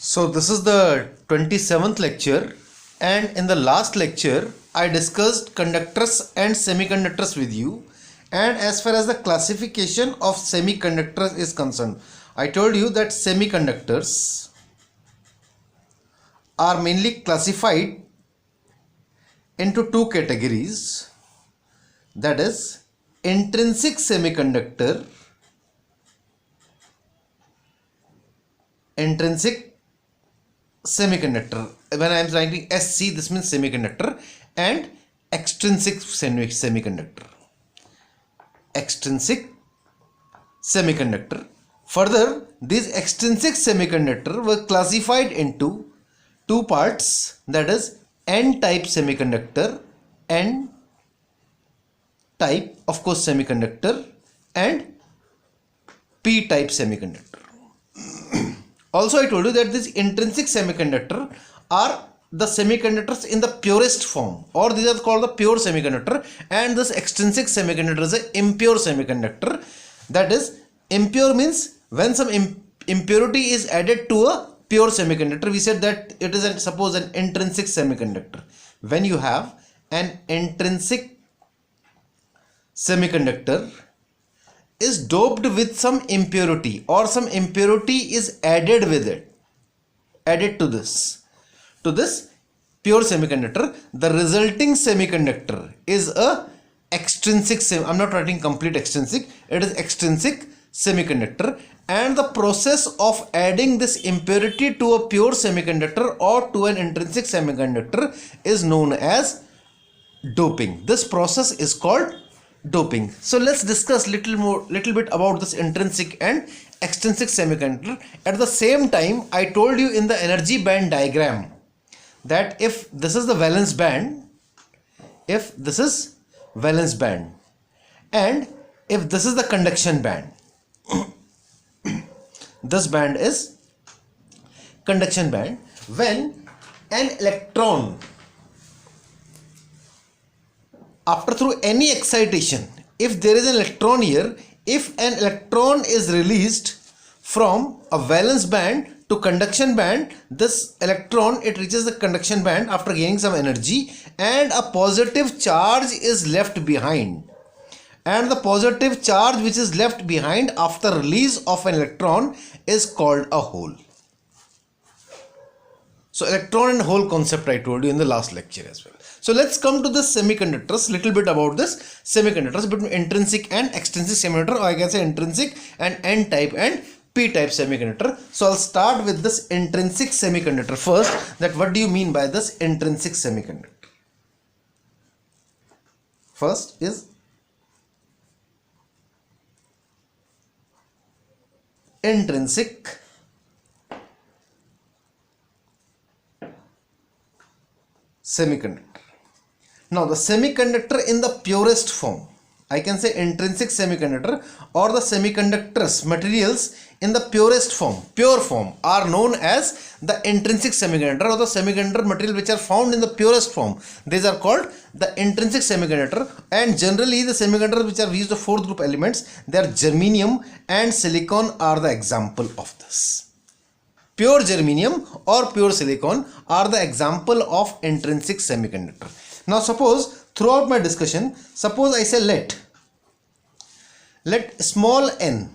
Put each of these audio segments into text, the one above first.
So this is the 27th lecture, and in the last lecture I discussed conductors and semiconductors with you, and as far as the classification of semiconductors is concerned, I told you that semiconductors are mainly classified into two categories, that is intrinsic semiconductor, when I am writing SC, this means semiconductor, and extrinsic semiconductor. Further, these extrinsic semiconductor were classified into two parts, that is N-type semiconductor, N-type of course semiconductor, and P-type semiconductor. Also, I told you that this intrinsic semiconductor are the semiconductors in the purest form, or these are called the pure semiconductor, and this extrinsic semiconductor is an impure semiconductor. That is, impure means when some impurity is added to a pure semiconductor, we said that it is suppose an intrinsic semiconductor. When you have an intrinsic semiconductor is doped with some impurity, or some impurity is added with it, added to this pure semiconductor, the resulting semiconductor is a extrinsic I'm not writing complete extrinsic, it is extrinsic semiconductor, and the process of adding this impurity to a pure semiconductor or to an intrinsic semiconductor is known as doping. This process is called doping. So let's discuss little bit about this intrinsic and extrinsic semiconductor. At the same time, I told you in the energy band diagram that if this is the valence band, and if this is the conduction band, this band is conduction band. When an electron, after through any excitation, if there is an electron here, if an electron is released from a valence band to conduction band, this electron, it reaches the conduction band after gaining some energy, and a positive charge is left behind, and the positive charge which is left behind after release of an electron is called a hole. So electron and hole concept I told you in the last lecture as well. So let's come to the semiconductors, little bit about this semiconductors between intrinsic and extrinsic semiconductor, or I can say intrinsic and N-type and P-type semiconductor. So I'll start with this intrinsic semiconductor first, that what do you mean by this intrinsic semiconductor? First is intrinsic semiconductor. Now the semiconductor in the purest form, I can say intrinsic semiconductor, or the semiconductors materials in the purest form, pure form, are known as the intrinsic semiconductor, or the semiconductor material which are found in the purest form. These are called the intrinsic semiconductor, and generally the semiconductors which are used of fourth group elements, they are germanium and silicon are the example of this. Pure germanium or pure silicon are the example of intrinsic semiconductor. Now suppose throughout my discussion, suppose I say let small n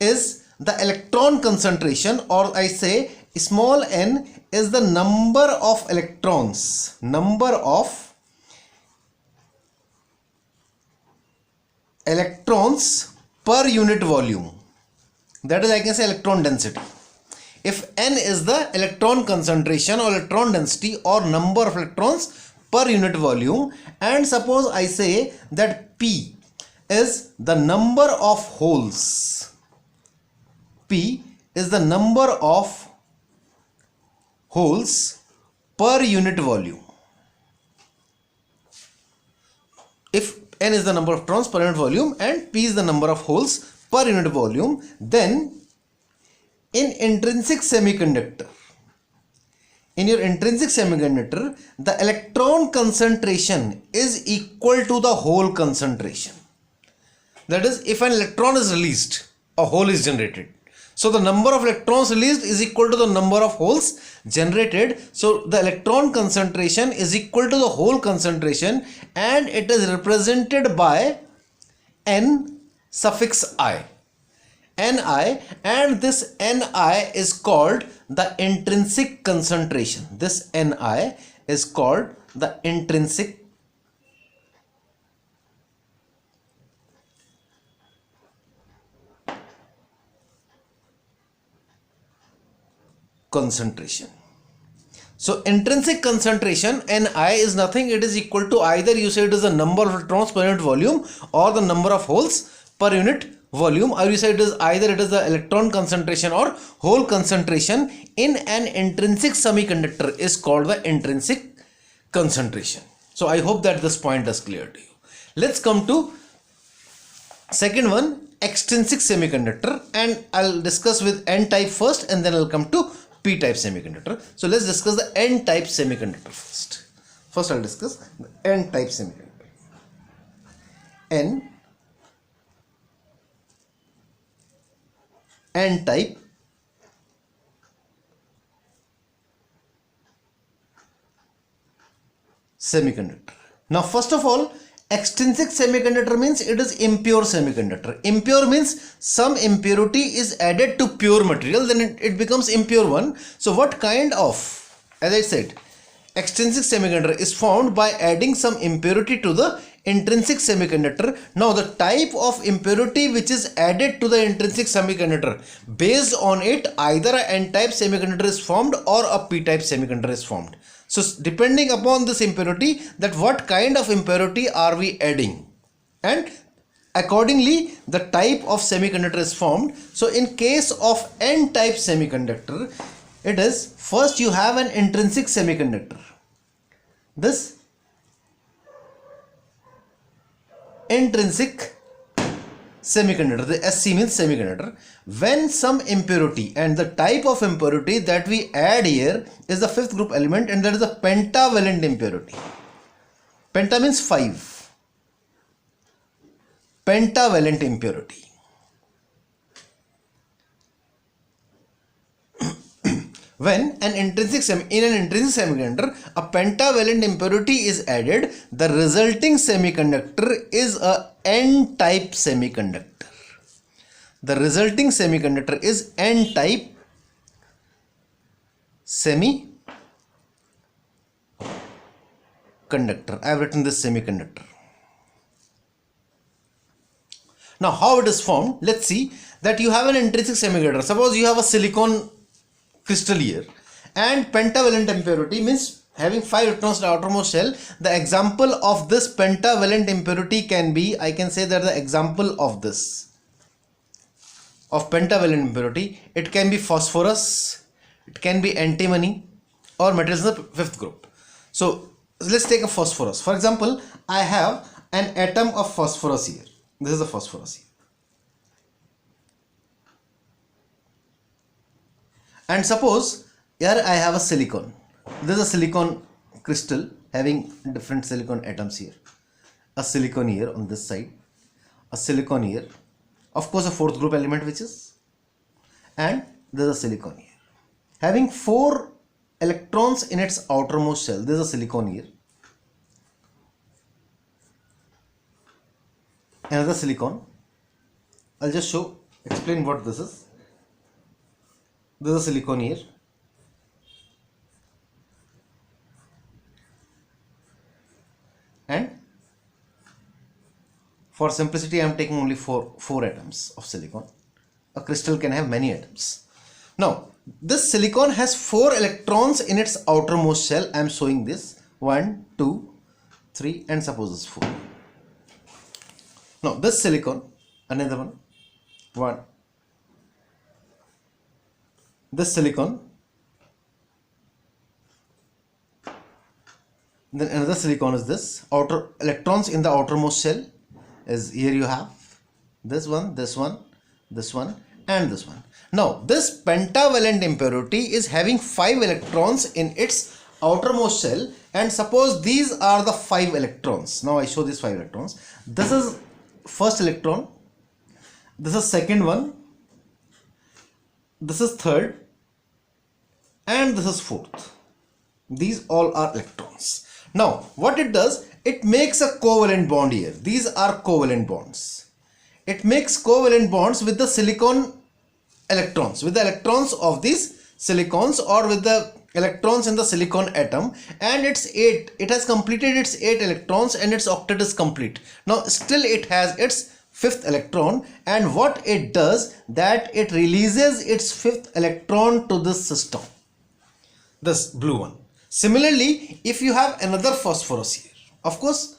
is the electron concentration, or I say small n is the number of electrons per unit volume, that is I can say electron density. If n is the electron concentration or electron density or number of electrons per unit volume, and suppose I say that P is the number of holes, P is the number of holes per unit volume. If n is the number of electrons per unit volume and P is the number of holes per unit volume, then in intrinsic semiconductor, in your intrinsic semiconductor, the electron concentration is equal to the hole concentration. That is, if an electron is released, a hole is generated. So the number of electrons released is equal to the number of holes generated. So the electron concentration is equal to the hole concentration, and it is represented by N suffix I. Ni, and this Ni is called the intrinsic concentration. This Ni is called the intrinsic concentration. So intrinsic concentration Ni is nothing, it is equal to, either you say it is the number of electrons per unit volume or the number of holes per unit volume, or you say it is either it is the electron concentration or hole concentration in an intrinsic semiconductor is called the intrinsic concentration. So I hope that this point is clear to you. Let's come to second one, extrinsic semiconductor, and I'll discuss with N type first and then I'll come to P type semiconductor. So let's discuss the N type semiconductor first. First I'll discuss the N type semiconductor. N type semiconductor. Now first of all, extrinsic semiconductor means it is impure semiconductor. Impure means some impurity is added to pure material, then it becomes impure one. So what kind of, as I said, extrinsic semiconductor is formed by adding some impurity to the intrinsic semiconductor. Now the type of impurity which is added to the intrinsic semiconductor, based on it either a N-type semiconductor is formed or a P-type semiconductor is formed. So depending upon this impurity, that what kind of impurity are we adding, and accordingly the type of semiconductor is formed. So in case of N-type semiconductor, it is first you have an intrinsic semiconductor. This intrinsic semiconductor, the SC means semiconductor, when some impurity, and the type of impurity that we add here is the fifth group element, and that is the pentavalent impurity. Penta means 5. Pentavalent impurity. When in an intrinsic semiconductor a pentavalent impurity is added, the resulting semiconductor is a N-type semiconductor. The resulting semiconductor is N-type semiconductor. I have written this semiconductor. Now how it is formed? Let's see that you have an intrinsic semiconductor. Suppose you have a silicon crystal here, and pentavalent impurity means having 5 electrons in the outermost shell. The example of this pentavalent impurity can be, I can say that the example of this, of pentavalent impurity, it can be phosphorus, it can be antimony, or metals in the fifth group. So let's take a phosphorus. For example, I have an atom of phosphorus here. This is the phosphorus here. And suppose here I have a silicon. This is a silicon crystal having different silicon atoms here. A silicon here on this side, a silicon here, of course a fourth group element which is, and there is a silicon here having 4 electrons in its outermost shell. There is a silicon here, another silicon. I'll just explain what this is. This is a silicon here, and for simplicity I am taking only four atoms of silicon. A crystal can have many atoms. Now this silicon has 4 electrons in its outermost shell. I am showing this 1, 2, 3, and suppose this 4. Now this silicon, another one, this silicon, then another silicon is this. Outer electrons in the outermost shell is here. You have this one, this one, this one, and this one. Now this pentavalent impurity is having 5 electrons in its outermost shell, and suppose these are the 5 electrons. Now I show these 5 electrons. This is first electron, this is second one, this is third, and this is fourth. These all are electrons. Now, what it does, it makes a covalent bond here. These are covalent bonds. It makes covalent bonds with the silicon electrons, with the electrons of these silicons, or with the electrons in the silicon atom, and it has completed its 8 electrons and its octet is complete. Now still it has its 5th electron, and what it does, that it releases its 5th electron to this system, this blue one. Similarly, if you have another phosphorus here, of course,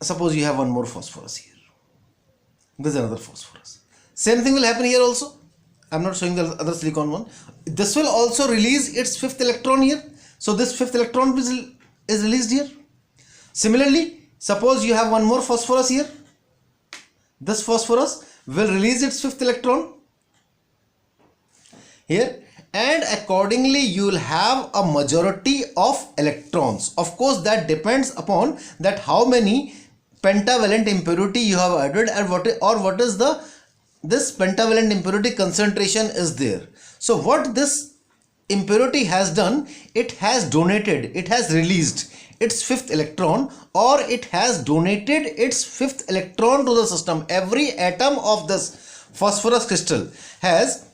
suppose you have one more phosphorus here, this is another phosphorus, same thing will happen here also. I'm not showing the other silicon one. This will also release its 5th electron here. So this 5th electron is released here. Similarly, suppose you have one more phosphorus here. This phosphorus will release its 5th electron here, and accordingly you will have a majority of electrons. Of course, that depends upon that how many pentavalent impurity you have added, and what is this pentavalent impurity concentration is there. So what this impurity has done, it has donated, it has released its 5th electron, or it has donated its 5th electron to the system. Every atom of this phosphorus crystal has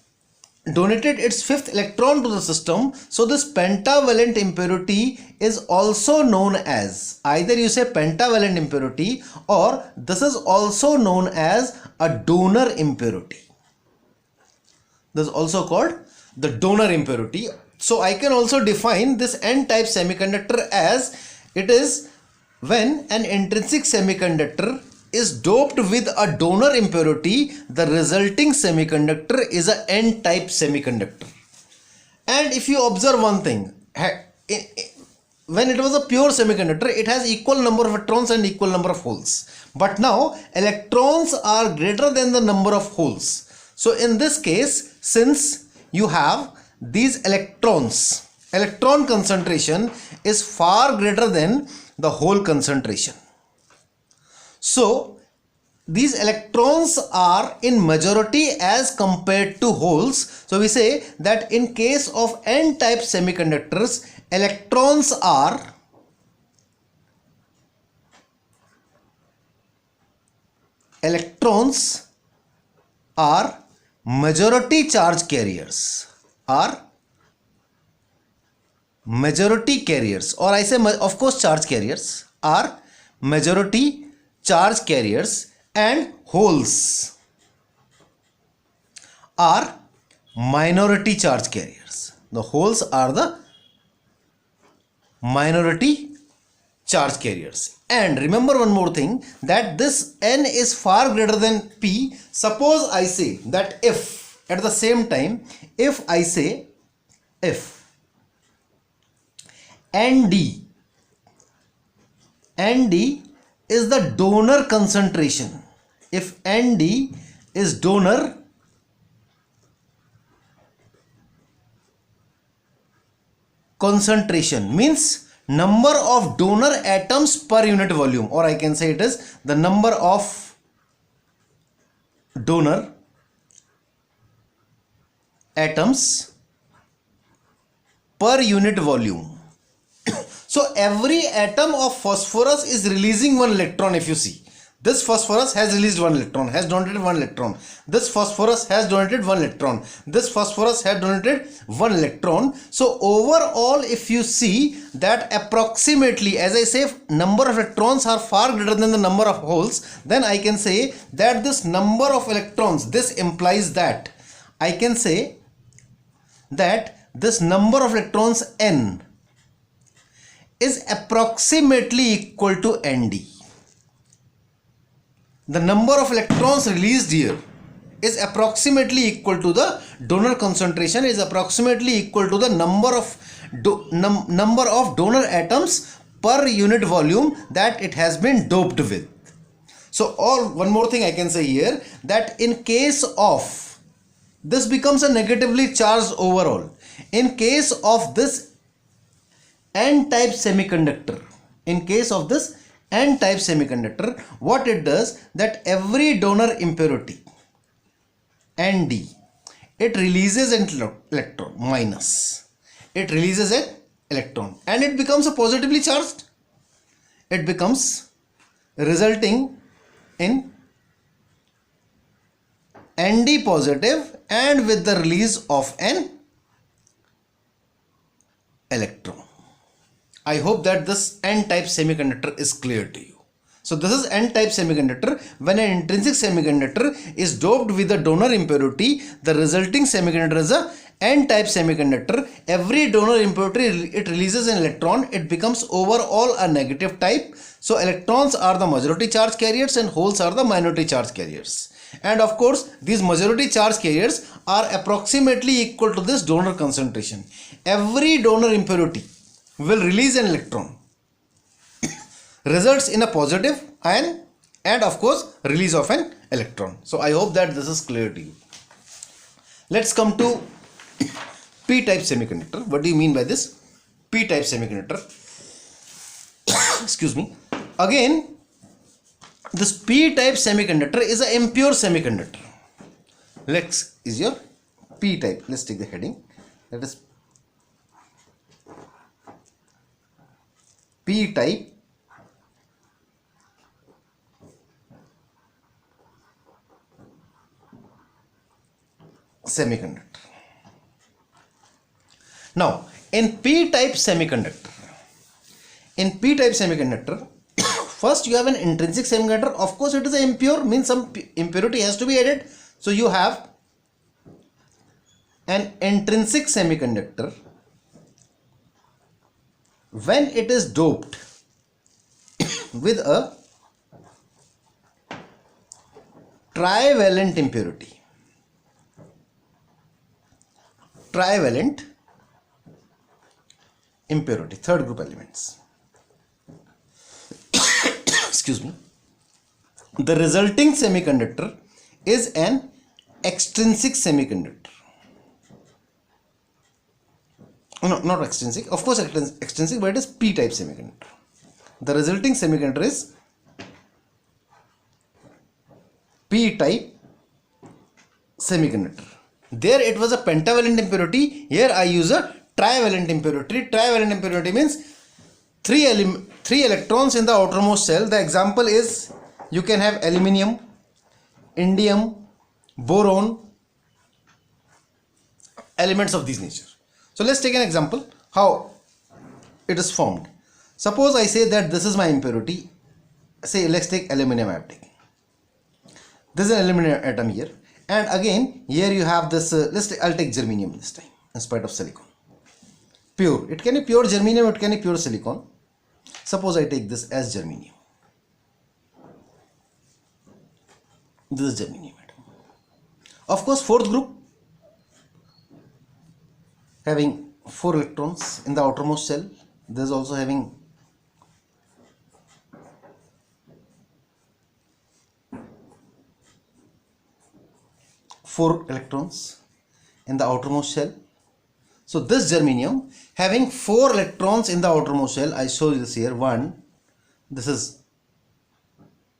donated its 5th electron to the system. So this pentavalent impurity is also known as, either you say pentavalent impurity, or this is also known as a donor impurity. This is also called the donor impurity. So I can also define this n-type semiconductor as, it is when an intrinsic semiconductor is doped with a donor impurity, the resulting semiconductor is a n-type semiconductor. And if you observe one thing, when it was a pure semiconductor, it has equal number of electrons and equal number of holes. But now electrons are greater than the number of holes. So in this case, since you have these electrons, electron concentration is far greater than the hole concentration. So these electrons are in majority as compared to holes. So we say that in case of n-type semiconductors, electrons are majority charge carriers, or I say of course charge carriers are majority charge carriers, and holes are minority charge carriers. The holes are the minority charge carriers. And remember one more thing, that this n is far greater than p. Suppose I say that if at the same time, if I say if nd is the donor concentration, if nd is donor concentration, means number of donor atoms per unit volume, or I can say it is the number of donor atoms per unit volume. So every atom of phosphorus is releasing one electron. If you see, this phosphorus has released one electron, has donated one electron. This phosphorus has donated one electron. This phosphorus has donated one electron. So overall, if you see that approximately, as I say, number of electrons are far greater than the number of holes, then I can say that this number of electrons, this implies that I can say that this number of electrons n is approximately equal to nd. The number of electrons released here is approximately equal to the donor concentration, is approximately equal to the number of donor atoms per unit volume that it has been doped with. So one more thing I can say here, that in case of this becomes a negatively charged overall. In case of this n-type semiconductor, what it does, that every donor impurity nd it releases an electron, minus. It releases an electron and it becomes a positively charged. It becomes resulting in Nd positive and with the release of an electron. I hope that this n-type semiconductor is clear to you. So this is n-type semiconductor. When an intrinsic semiconductor is doped with a donor impurity, the resulting semiconductor is a n-type semiconductor. Every donor impurity, it releases an electron. It becomes overall a negative type. So electrons are the majority charge carriers and holes are the minority charge carriers. And of course, these majority charge carriers are approximately equal to this donor concentration. Every donor impurity will release an electron, results in a positive ion and of course release of an electron. So I hope that this is clear to you. Let's come to p-type semiconductor. What do you mean by this p-type semiconductor? Excuse me. Again, this p-type semiconductor is an impure semiconductor. Lex is your p-type. Let's take the heading. That is p-type semiconductor. Now, in p-type semiconductor, first you have an intrinsic semiconductor. Of course, it is impure, means some impurity has to be added. So you have an intrinsic semiconductor. When it is doped with a trivalent impurity, third group elements, excuse me, the resulting semiconductor is an extrinsic semiconductor. No, not extrinsic, of course extrinsic, but it is p-type semiconductor. The resulting semiconductor is p-type semiconductor. There it was a pentavalent impurity. Here I use a trivalent impurity. Trivalent impurity means three electrons in the outermost shell. The example is you can have aluminium, indium, boron, elements of this nature. So let's take an example how it is formed. Suppose I say that this is my impurity. Say let's take aluminium atom. This is an aluminium atom here, and again here you have this. I'll take germanium this time in spite of silicon. Pure. It can be pure germanium. It can be pure silicon. Suppose I take this as germanium. This is germanium atom. Of course, fourth group having 4 electrons in the outermost shell. This is also having four electrons in the outermost shell. So this germanium having 4 electrons in the outermost shell, I show you this here. 1, this is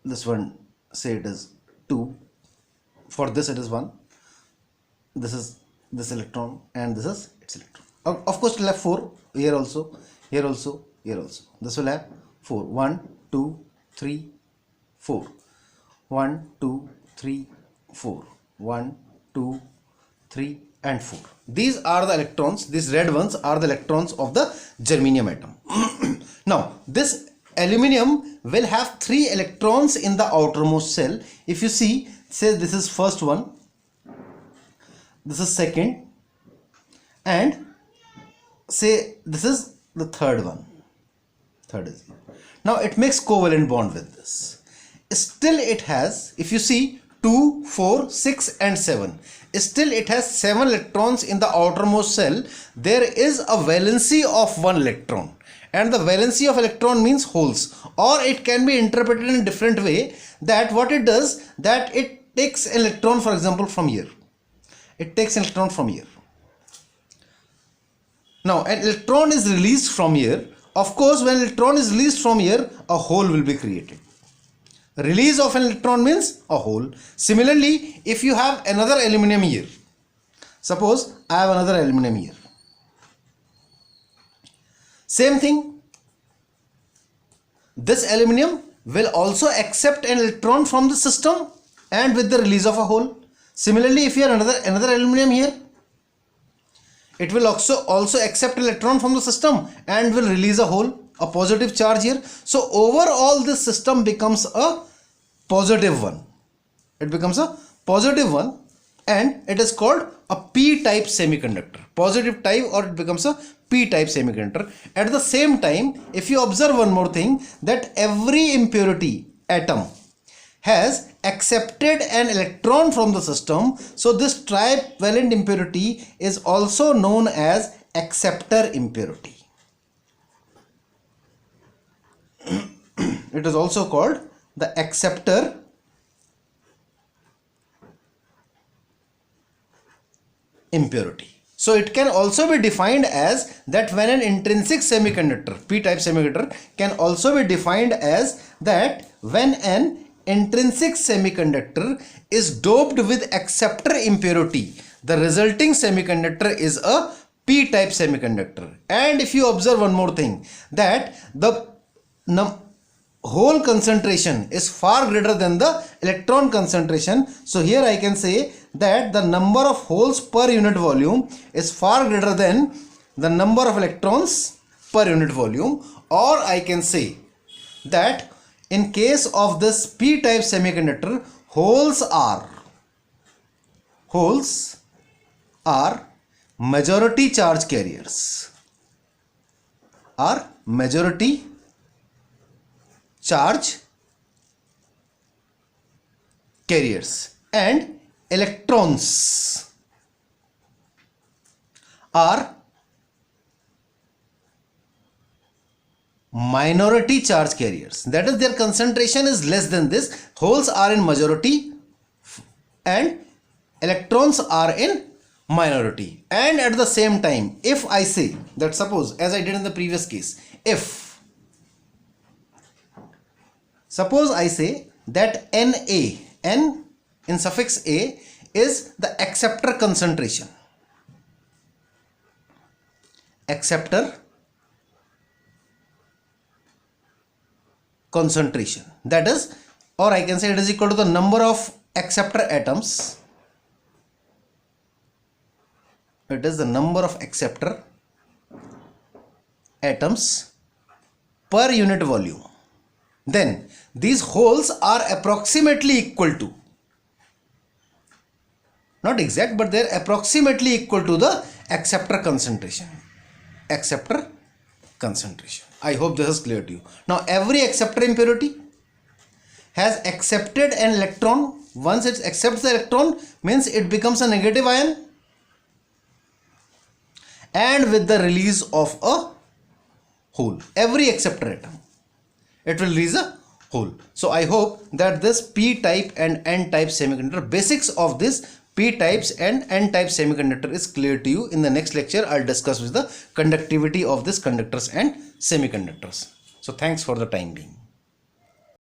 this one, say it is 2. For this it is 1. This is this electron and this is its electron. Of course it will have 4 here also, here also, here also. This will have 4. 1, 2, 3, 4. 1, 2, 3, 4. 1, 2, 3 and 4. These are the electrons. These red ones are the electrons of the germanium atom. Now this aluminium will have 3 electrons in the outermost shell. If you see, say this is first one, this is second, and say this is the third one. Third is here. Now it makes covalent bond with this. Still it has, if you see, 2, 4, 6 and 7. Still it has 7 electrons in the outermost shell. There is a valency of 1 electron. And the valency of electron means holes. Or it can be interpreted in a different way, that what it does, that it takes an electron, for example, from here. It takes an electron from here. Now an electron is released from here. Of course, when electron is released from here, a hole will be created. Release of an electron means a hole. Similarly, if you have another aluminum here, Suppose I have another aluminum here. Same thing, this aluminum will also accept an electron from the system and with the release of a hole. Similarly, if you have another aluminum here, it will also accept electron from the system and will release a hole, a positive charge here. So overall this system becomes a positive one. It becomes a positive one and it is called a p-type semiconductor, positive type, or it becomes a p-type semiconductor. At the same time, if you observe one more thing, that every impurity atom has accepted an electron from the system, so this trivalent impurity is also known as acceptor impurity. It is also called the acceptor impurity. So it can also be defined as that when an intrinsic semiconductor, p-type semiconductor, can also be defined as that when an intrinsic semiconductor is doped with acceptor impurity, the resulting semiconductor is a p-type semiconductor. And if you observe one more thing, that the hole concentration is far greater than the electron concentration. So here I can say that the number of holes per unit volume is far greater than the number of electrons per unit volume. Or I can say that in case of this p-type semiconductor, holes are majority charge carriers, and electrons are minority charge carriers. That is, their concentration is less than this. Holes are in majority and electrons are in minority. And at the same time, if I say that, suppose as I did in the previous case, suppose I say that N in suffix A is the acceptor concentration. That is, or I can say it is equal to the number of acceptor atoms. It is the number of acceptor atoms per unit volume. Then these holes are approximately equal to, not exact, but they are approximately equal to the acceptor concentration. I hope this is clear to you. Now every acceptor impurity has accepted an electron. Once it accepts the electron, means it becomes a negative ion, and with the release of a hole, every acceptor atom, it will release a hole. So I hope that this p-type and n-type semiconductor, basics of this p-types and n-type semiconductor is clear to you. In the next lecture, I'll discuss with the conductivity of this conductors and semiconductors. So thanks for the time being.